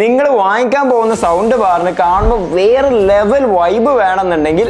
നിങ്ങൾ വാങ്ങിക്കാൻ പോകുന്ന സൗണ്ട് ബാറിന് കാണുമ്പോൾ വേറെ ലെവൽ വൈബ് വേണമെന്നുണ്ടെങ്കിൽ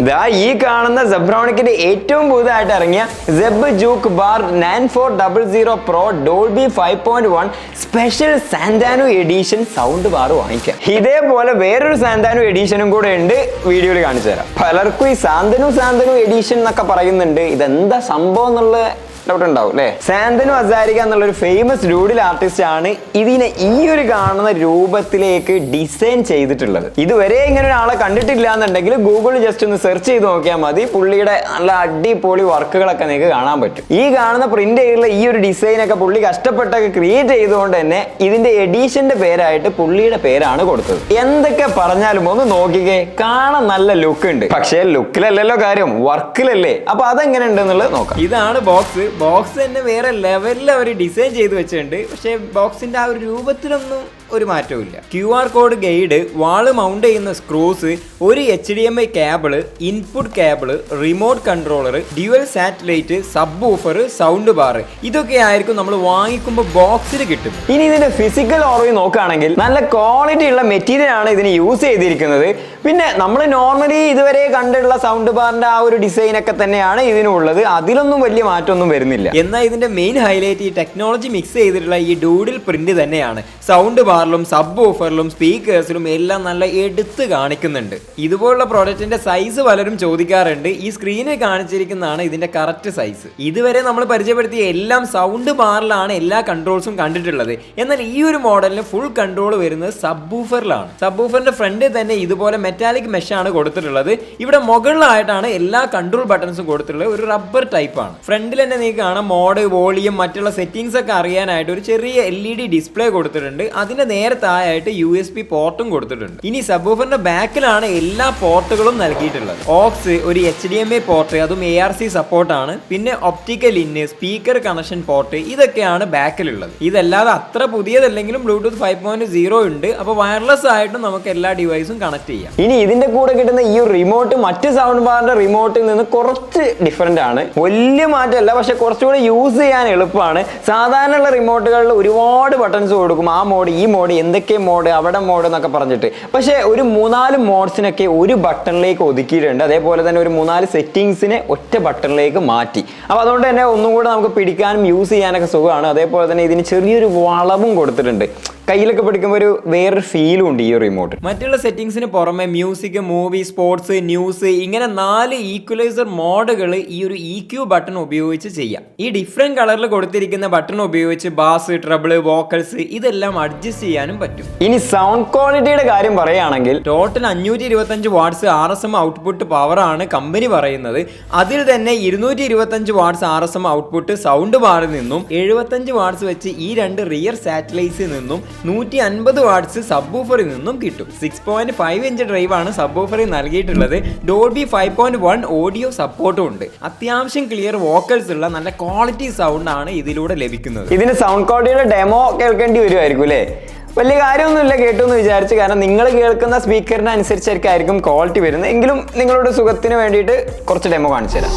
ഈ കാണുന്ന സെബ്രോണിക്കിന്റെ ഏറ്റവും പുതുതായിട്ട് ഇറങ്ങിയ Zeb Juke bar 9400 pro Dolby 5.1 special സാന്റാനോ എഡിഷൻ സൗണ്ട് ബാർ വാങ്ങിക്കാം. ഇതേപോലെ വേറൊരു സാന്റാനോ എഡിഷനും കൂടെ ഉണ്ട്, വീഡിയോയിൽ കാണിച്ചു തരാം. പലർക്കും ഈ സാന്തനു എഡിഷൻ എന്നൊക്കെ പറയുന്നുണ്ട്, ഇതെന്താ സംഭവം എന്നുള്ള ഡൗട്ട് ഉണ്ടാവും അല്ലേ. സാന്തനു ഹസാരിക എന്നുള്ള ഒരു ഫേമസ് ഡൂഡിൽ ആർട്ടിസ്റ്റ് ആണ് ഇതിനെ ഈ ഒരു കാണുന്ന രൂപത്തിലേക്ക് ഡിസൈൻ ചെയ്തിട്ടുള്ളത്. ഇതുവരെ ഇങ്ങനെ ഒരാളെ കണ്ടിട്ടില്ല എന്നുണ്ടെങ്കിൽ ഗൂഗിളിൽ ജസ്റ്റ് ഒന്ന് സെർച്ച് ചെയ്ത് നോക്കിയാൽ മതി. പുള്ളിയുടെ നല്ല അടിപൊളി വർക്കുകളൊക്കെ നിങ്ങൾക്ക് കാണാൻ പറ്റും. ഈ കാണുന്ന പ്രിന്റ് ചെയ്തുള്ള ഈ ഒരു ഡിസൈൻ ഒക്കെ പുള്ളി കഷ്ടപ്പെട്ടൊക്കെ ക്രിയേറ്റ് ചെയ്തുകൊണ്ട് തന്നെ ഇതിന്റെ എഡിഷന്റെ പേരായിട്ട് പുള്ളിയുടെ പേരാണ് കൊടുത്തത്. എന്തൊക്കെ പറഞ്ഞാലും ഒന്ന് നോക്കിക്കേ, കാണാൻ നല്ല ലുക്ക് ഉണ്ട്. പക്ഷേ ലുക്കിലല്ലല്ലോ കാര്യം, വർക്കിലല്ലേ. അപ്പൊ അതെങ്ങനെ ഉണ്ട് എന്നുള്ളത് നോക്കാം. ഇതാണ് ബോക്സ് തന്നെ വേറെ ലെവലിൽ അവർ ഡിസൈൻ ചെയ്ത് വെച്ചിട്ടുണ്ട്. പക്ഷേ ബോക്സിന്റെ ആ ഒരു രൂപത്തിലൊന്നും ഒരു മാറ്റവും ഇല്ല. QR കോഡ് ഗൈഡ്, വാള് മൗണ്ട് ചെയ്യുന്ന സ്ക്രൂസ്, ഒരു HDMI cable, input cable, remote controller, dual satellite, sub woofer, sound bar, ഇതൊക്കെ ആയിരിക്കും നമ്മൾ വാങ്ങിക്കുമ്പോൾ ബോക്സിൽ കിട്ടും. ഇനി ഇതിന്റെ ഫിസിക്കൽ ഓർവ് നോക്കുകയാണെങ്കിൽ നല്ല ക്വാളിറ്റി ഉള്ള മെറ്റീരിയൽ ആണ് ഇതിന് യൂസ് ചെയ്തിരിക്കുന്നത്. പിന്നെ നമ്മൾ നോർമലി ഇതുവരെ കണ്ടിട്ടുള്ള സൗണ്ട് ബാറിന്റെ ആ ഒരു ഡിസൈൻ ഒക്കെ തന്നെയാണ് ഇതിനുള്ളത്. അതിലൊന്നും വലിയ മാറ്റമൊന്നും വരുന്നില്ല. എന്നാൽ ഇതിന്റെ മെയിൻ ഹൈലൈറ്റ് ഈ ടെക്നോളജി മിക്സ് ചെയ്തിട്ടുള്ള ഈ ഡൂഡിൽ പ്രിന്റ് തന്നെയാണ്. സൗണ്ട് ബാറിലും സബ് വൂഫറിലും സ്പീക്കേഴ്സിലും എല്ലാം നല്ല എടുത്ത് കാണിക്കുന്നുണ്ട്. ഇതുപോലുള്ള പ്രോഡക്റ്റിന്റെ സൈസ് പലരും ചോദിക്കാറുണ്ട്. ഈ സ്ക്രീനിൽ കാണിച്ചിരിക്കുന്നതാണ് ഇതിന്റെ കറക്റ്റ് സൈസ്. ഇതുവരെ നമ്മൾ പരിചയപ്പെടുത്തിയ എല്ലാം സൗണ്ട് ബാറിലാണ് എല്ലാ കൺട്രോൾസും കണ്ടിട്ടുള്ളത്. എന്നാൽ ഈ ഒരു മോഡലിന് ഫുൾ കൺട്രോൾ വരുന്നത് സബ് വൂഫറിലാണ്. സബ് വൂഫറിന്റെ ഫ്രണ്ടിൽ തന്നെ ഇതുപോലെ മെറ്റാലിക് മെഷ് ആണ് കൊടുത്തിട്ടുള്ളത്. ഇവിടെ മുകളിലായിട്ടാണ് എല്ലാ കൺട്രോൾ ബട്ടൺസും കൊടുത്തിട്ടുള്ളത്. ഒരു റബ്ബർ ടൈപ്പ് ആണ്. ഫ്രണ്ടിൽ തന്നെ നിങ്ങൾക്ക് കാണാം മോഡ്, വോളിയം, മറ്റുള്ള സെറ്റിംഗ്സ് ഒക്കെ അറിയാനായിട്ട് ഒരു ചെറിയ LED ഡിസ്പ്ലേ കൊടുത്തിട്ടുണ്ട്. അതിന്റെ നേരെ താഴെയായിട്ട് USB പോർട്ടും കൊടുത്തിട്ടുണ്ട്. ഇനി സബ്വൂഫറിന്റെ ബാക്കിലാണ് എല്ലാ പോർട്ടുകളും നൽകിയിട്ടുള്ളത്. ഓക്സ്, ഒരു HDMI പോർട്ട്, അതും ARC സപ്പോർട്ടാണ്. പിന്നെ optical in, speaker connection port, ഇതൊക്കെയാണ് ബാക്കിലുള്ളത്. ഇതല്ലാതെ അത്ര പുതിയതല്ലെങ്കിലും ബ്ലൂടൂത്ത് 5.0 ഉണ്ട്. അപ്പോൾ വയർലെസ് ആയിട്ടും നമുക്ക് എല്ലാ ഡിവൈസും കണക്ട് ചെയ്യാം. ഇനി ഇതിന്റെ കൂടെ കിട്ടുന്ന ഈ റിമോട്ട് മറ്റ് സൗണ്ട് ബാറിന്റെ റിമോട്ടിൽ നിന്ന് കുറച്ച് ഡിഫറെന്റ് ആണ്. വലിയ മാറ്റമല്ല, പക്ഷെ കുറച്ചുകൂടി യൂസ് ചെയ്യാൻ എളുപ്പമാണ്. സാധാരണയുള്ള റിമോട്ടുകളിൽ ഒരുപാട് ബട്ടൺസ് കൊടുക്കും, ആ മോഡ്, ഈ മോഡ്, എന്തൊക്കെ മോഡ്, അവിടെ മോഡ് എന്നൊക്കെ പറഞ്ഞിട്ട്. പക്ഷേ ഒരു 3-4 മോഡ്സിനൊക്കെ ഒരു ബട്ടണിലേക്ക് ഒതുക്കിയിട്ടുണ്ട്. അതേപോലെ തന്നെ ഒരു 3-4 സെറ്റിംഗ്സിനെ ഒറ്റ ബട്ടണിലേക്ക് മാറ്റി. അപ്പോൾ അതുകൊണ്ട് തന്നെ ഒന്നും കൂടെ നമുക്ക് പിടിക്കാനും യൂസ് ചെയ്യാനൊക്കെ സുഖമാണ്. അതേപോലെ തന്നെ ഇതിന് ചെറിയൊരു വളവും കൊടുത്തിട്ടുണ്ട്. കയ്യിലൊക്കെ പിടിക്കുമ്പോൾ ഒരു വേറൊരു ഫീലും ഉണ്ട് ഈ റിമോട്ട്. മറ്റുള്ള സെറ്റിംഗ്സിന് പുറമെ മ്യൂസിക്, മൂവി, സ്പോർട്സ്, ന്യൂസ്, ഇങ്ങനെ 4 ഈക്വലൈസർ മോഡുകൾ ഈ ഒരു EQ ബട്ടൺ ഉപയോഗിച്ച് ചെയ്യാം. ഈ ഡിഫറെന്റ് കളറിൽ കൊടുത്തിരിക്കുന്ന ബട്ടൺ ഉപയോഗിച്ച് ബാസ്, ട്രബിള്, വോക്കൽസ് ഇതെല്ലാം അഡ്ജസ്റ്റ് ചെയ്യാനും പറ്റും. ഇനി സൗണ്ട് ക്വാളിറ്റിയുടെ കാര്യം പറയുകയാണെങ്കിൽ total 525 watts RSM output power ആണ് കമ്പനി പറയുന്നത്. അതിൽ തന്നെ 225 വാട്ട്സ് RSM ഔട്ട്പുട്ട് സൗണ്ട് ബാറിൽ നിന്നും 75 വാട്ട്സ് വെച്ച് ഈ 2 റിയർ സാറ്റലൈറ്റ്സിൽ നിന്നും 150 വാട്ട്സ് സബ് വൂഫറിൽ നിന്നും കിട്ടും. 6.5 ഇഞ്ച് ഡ്രൈവ് ആണ് സബ് വൂഫറിൽ നൽകിയിട്ടുള്ളത്. ഡോൾബി 5.1 ഓഡിയോ സപ്പോർട്ടും ഉണ്ട്. അത്യാവശ്യം ക്ലിയർ വോക്കൽസ് ഉള്ള നല്ല ക്വാളിറ്റി സൗണ്ട് ആണ് ഇതിലൂടെ ലഭിക്കുന്നത്. ഇതിന് സൗണ്ട് ക്വാളിറ്റിയുടെ ഡെമോ കേൾക്കേണ്ടി വരുമായിരിക്കും അല്ലേ? വലിയ കാര്യമൊന്നുമില്ല കേട്ടു എന്ന് വിചാരിച്ച്, കാരണം നിങ്ങൾ കേൾക്കുന്ന സ്പീക്കറിന് അനുസരിച്ചായിരിക്കും ക്വാളിറ്റി വരുന്നത്. എങ്കിലും നിങ്ങളുടെ സുഖത്തിന് വേണ്ടിയിട്ട് കുറച്ച് ഡെമോ കാണിച്ചു തരാം.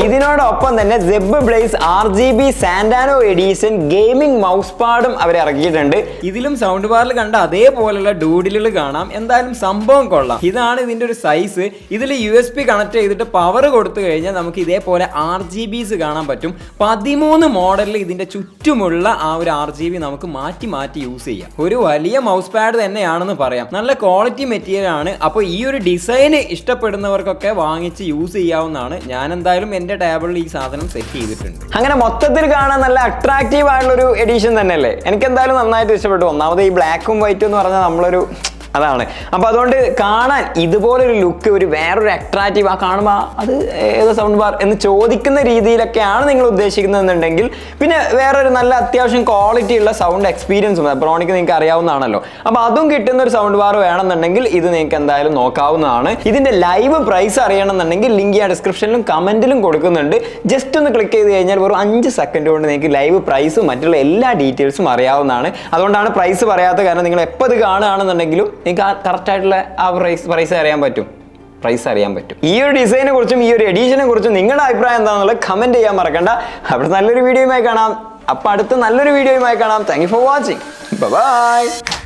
ഇതിനോടൊപ്പം തന്നെ സെബ് ബ്ലേസ് RGB സാന്റാനോ എഡിഷൻ ഗെയിമിംഗ് മൗസ് പാഡും അവർ ഇറക്കിയിട്ടുണ്ട്. ഇതിലും സൗണ്ട് ബാറിൽ കണ്ട അതേപോലെയുള്ള ഡൂഡിലുകൾ കാണാം. എന്തായാലും സംഭവം കൊള്ളാം. ഇതാണ് ഇതിന്റെ ഒരു സൈസ്. ഇതിൽ USB കണക്ട് ചെയ്തിട്ട് പവർ കൊടുത്തു കഴിഞ്ഞാൽ നമുക്ക് ഇതേപോലെ RGBs കാണാൻ പറ്റും. 13 മോഡലിൽ ഇതിന്റെ ചുറ്റുമുള്ള ആ ഒരു RGB നമുക്ക് മാറ്റി മാറ്റി യൂസ് ചെയ്യാം. ഒരു വലിയ മൗസ് പാഡ് തന്നെയാണെന്ന് പറയാം. നല്ല ക്വാളിറ്റി മെറ്റീരിയൽ ആണ്. അപ്പോൾ ഈ ഒരു ഡിസൈൻ ഇഷ്ടപ്പെടുന്നവർക്കൊക്കെ വാങ്ങിച്ച് യൂസ് ചെയ്യാവുന്നതാണ്. ഞാൻ എന്തായാലും എന്റെ ടേബിളിൽ ഈ സാധനം സെറ്റ് ചെയ്തിട്ടുണ്ട്. അങ്ങനെ മൊത്തത്തിൽ കാണാൻ നല്ല അട്രാക്റ്റീവ് ആയിട്ടുള്ള ഒരു എഡിഷൻ തന്നെയല്ലേ. എനിക്ക് എന്തായാലും നന്നായിട്ട് ഇഷ്ടപ്പെട്ടു. ഒന്നാമത് ഈ ബ്ലാക്കും വൈറ്റും എന്ന് പറഞ്ഞാൽ നമ്മളൊരു അതാണ്. അപ്പോൾ അതുകൊണ്ട് കാണാൻ ഇതുപോലൊരു ലുക്ക്, ഒരു വേറൊരു അട്രാക്റ്റീവ്, ആ കാണുമ്പോൾ അത് ഏത് സൗണ്ട് ബാർ എന്ന് ചോദിക്കുന്ന രീതിയിലൊക്കെയാണ് നിങ്ങൾ ഉദ്ദേശിക്കുന്നതെന്നുണ്ടെങ്കിൽ, പിന്നെ വേറൊരു നല്ല അത്യാവശ്യം ക്വാളിറ്റി ഉള്ള സൗണ്ട് എക്സ്പീരിയൻസും സെബ്രോണിക് നിങ്ങൾക്ക് അറിയാവുന്നതാണല്ലോ. അപ്പോൾ അതും കിട്ടുന്ന ഒരു സൗണ്ട് ബാർ വേണമെന്നുണ്ടെങ്കിൽ ഇത് നിങ്ങൾക്ക് എന്തായാലും നോക്കാവുന്നതാണ്. ഇതിന്റെ ലൈവ് പ്രൈസ് അറിയണമെന്നുണ്ടെങ്കിൽ ലിങ്ക് ഞാൻ ഡിസ്ക്രിപ്ഷനിലും കമന്റിലും കൊടുക്കുന്നുണ്ട്. ജസ്റ്റ് ഒന്ന് ക്ലിക്ക് ചെയ്ത് കഴിഞ്ഞാൽ വെറും 5 സെക്കൻഡ് കൊണ്ട് നിങ്ങൾക്ക് ലൈവ് പ്രൈസും മറ്റുള്ള എല്ലാ ഡീറ്റെയിൽസും അറിയാവുന്നതാണ്. അതുകൊണ്ടാണ് പ്രൈസ് പറയാത്ത, കാരണം നിങ്ങൾ എപ്പോൾ ഇത് കാണുകയാണെന്നുണ്ടെങ്കിലും നിങ്ങൾക്ക് കറക്റ്റ് ആയിട്ടുള്ള ആ പ്രൈസ് അറിയാൻ പറ്റും. ഈ ഒരു ഡിസൈനെ കുറിച്ചും ഈ ഒരു എഡീഷനെ കുറിച്ചും നിങ്ങളുടെ അഭിപ്രായം എന്താണെന്നുള്ളത് കമന്റ് ചെയ്യാൻ മറക്കണ്ട. അവിടെ നല്ലൊരു വീഡിയോയുമായി കാണാം. അപ്പോൾ അടുത്ത നല്ലൊരു വീഡിയോയുമായി കാണാം. Thank you for watching. By.